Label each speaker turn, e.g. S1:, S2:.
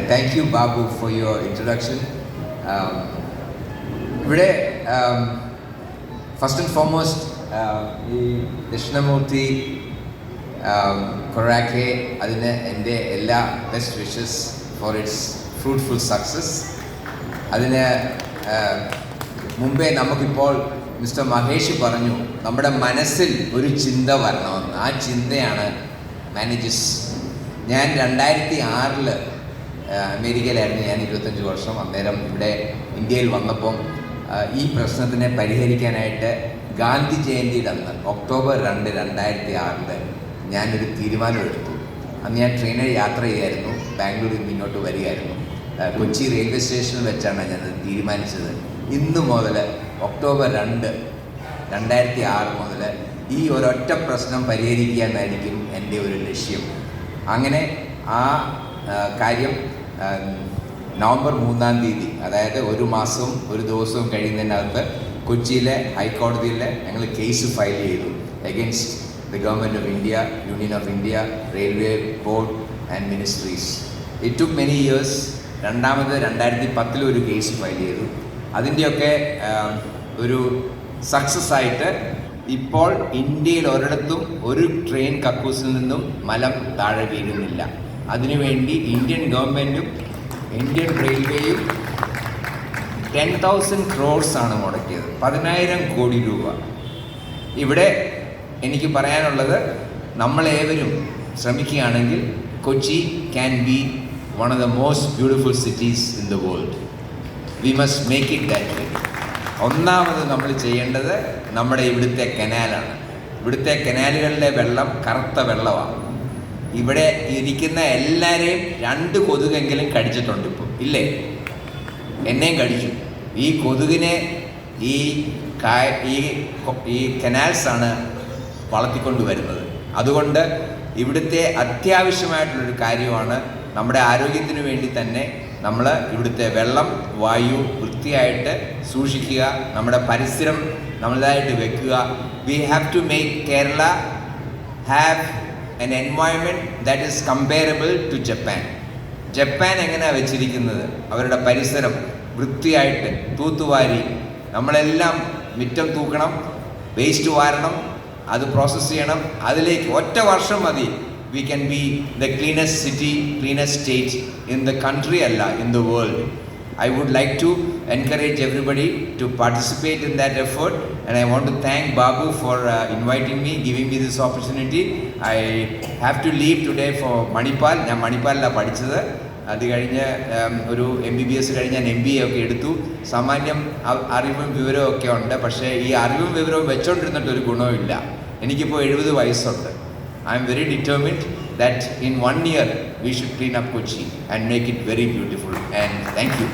S1: Thank you, Babu, for your introduction. ഇവിടെ first and foremost ഈ ദക്ഷിണമൂർത്തി കൊറാക്കെ അതിന് എൻ്റെ എല്ലാ best wishes for it's fruitful success. അതിന് മുമ്പേ നമുക്കിപ്പോൾ മിസ്റ്റർ മഹേഷ് പറഞ്ഞു നമ്മുടെ മനസ്സിൽ ഒരു ചിന്ത വരണമെന്ന്. ആ ചിന്തയാണ് മാനേജസ്. ഞാൻ 2006 അമേരിക്കയിലായിരുന്നു. ഞാൻ 25 വർഷം. അന്നേരം ഇവിടെ ഇന്ത്യയിൽ വന്നപ്പം ഈ പ്രശ്നത്തിനെ പരിഹരിക്കാനായിട്ട് ഗാന്ധി ജയന്തിയുടെ അന്ന് ഒക്ടോബർ 2, 2006 ഞാനൊരു തീരുമാനമെടുത്തു. അന്ന് ഞാൻ ട്രെയിനിൽ യാത്ര ചെയ്യായിരുന്നു, ബാംഗ്ലൂരിൽ നിന്ന് ഇങ്ങോട്ട് വരികയായിരുന്നു. കൊച്ചി റെയിൽവേ സ്റ്റേഷനിൽ വെച്ചാണ് ഞാനത് തീരുമാനിച്ചത്. ഇന്ന് മുതൽ ഒക്ടോബർ 2, 2006 മുതൽ ഈ ഒരൊറ്റ പ്രശ്നം പരിഹരിക്കുക എന്നായിരിക്കും എൻ്റെ ഒരു ലക്ഷ്യം. അങ്ങനെ ആ കാര്യം നവംബർ 3-ാം തീയതി, അതായത് ഒരു മാസവും ഒരു ദിവസവും കഴിയുന്നതിനകത്ത് കൊച്ചിയിലെ ഹൈക്കോടതിയിൽ ഞങ്ങൾ കേസ് ഫയൽ ചെയ്തു against the government of India, union of India, railway board and ministries. It took many years. രണ്ടാമത് 2010 ഒരു കേസ് ഫയൽ ചെയ്തു. അതിൻ്റെയൊക്കെ ഒരു സക്സസ് ആയിട്ട് ഇപ്പോൾ ഇന്ത്യയിൽ ഒരിടത്തും ഒരു ട്രെയിൻ കക്കൂസിൽ നിന്നും മലം താഴെ വീഴുന്നില്ല. അതിനുവേണ്ടി ഇന്ത്യൻ ഗവൺമെൻറ്റും ഇന്ത്യൻ റെയിൽവേയും 10,000 crores മുടക്കിയത്, 10,000 കോടി രൂപ. ഇവിടെ എനിക്ക് പറയാനുള്ളത്, നമ്മളേവരും ശ്രമിക്കുകയാണെങ്കിൽ Kochi can be one of the most beautiful cities in the world. We must make it that way. ഒന്നാമത് നമ്മൾ ചെയ്യേണ്ടത് നമ്മുടെ ഇവിടുത്തെ കനാലാണ്. ഇവിടുത്തെ കനാലുകളിലെ വെള്ളം കറുത്ത വെള്ളമാണ്. ഇവിടെ ഇരിക്കുന്ന എല്ലാവരെയും 2 കൊതുകെങ്കിലും കടിച്ചിട്ടുണ്ട് ഇപ്പോൾ, ഇല്ലേ? എന്നെയും കടിച്ചു. ഈ കൊതുകിനെ ഈ കനാൽസാണ് വളർത്തിക്കൊണ്ട് വരുന്നത്. അതുകൊണ്ട് ഇവിടുത്തെ അത്യാവശ്യമായിട്ടുള്ളൊരു കാര്യമാണ് നമ്മുടെ ആരോഗ്യത്തിന് വേണ്ടി തന്നെ നമ്മൾ ഇവിടുത്തെ വെള്ളം, വായു വൃത്തിയായിട്ട് സൂക്ഷിക്കുക, നമ്മുടെ പരിസരം നമ്മളതായിട്ട് വെക്കുക. We have to make Kerala have an environment that is comparable to Japan. Japan എങ്ങനെയാണ് വെച്ചിരിക്കുന്നത്? അവരുടെ പരിസരം വൃത്തിയായിട്ട് തൂത്തുവാരി, നമ്മളെല്ലാം മുറ്റം തൂക്കണം, വേസ്റ്റ് വാരണം, അത് പ്രോസസ്സ് ചെയ്യണം. അതിലേക്ക് ഒറ്റ വർഷം മതി. We can be the cleanest city, cleanest state in the country, അല്ല in the world. I would like to encourage everybody to participate in that effort, and I want to thank Babu for inviting me, giving me this opportunity. I have to leave today for Manipal. ഞാൻ മണിപ്പാലിലാണ് പഠിച്ചത്. അത് കഴിഞ്ഞ് ഒരു MBBS കഴിഞ്ഞ് ഞാൻ MBA ഒക്കെ എടുത്തു. സാമാന്യം അറിവും വിവരവും ഒക്കെ ഉണ്ട്. പക്ഷേ ഈ അറിവും വിവരവും വെച്ചോണ്ടിരുന്നിട്ട് ഒരു ഗുണവുമില്ല. എനിക്കിപ്പോൾ 70 വയസ്സുണ്ട്. I am very determined that in 1 year we should clean up Kochi and make it very beautiful. And thank you.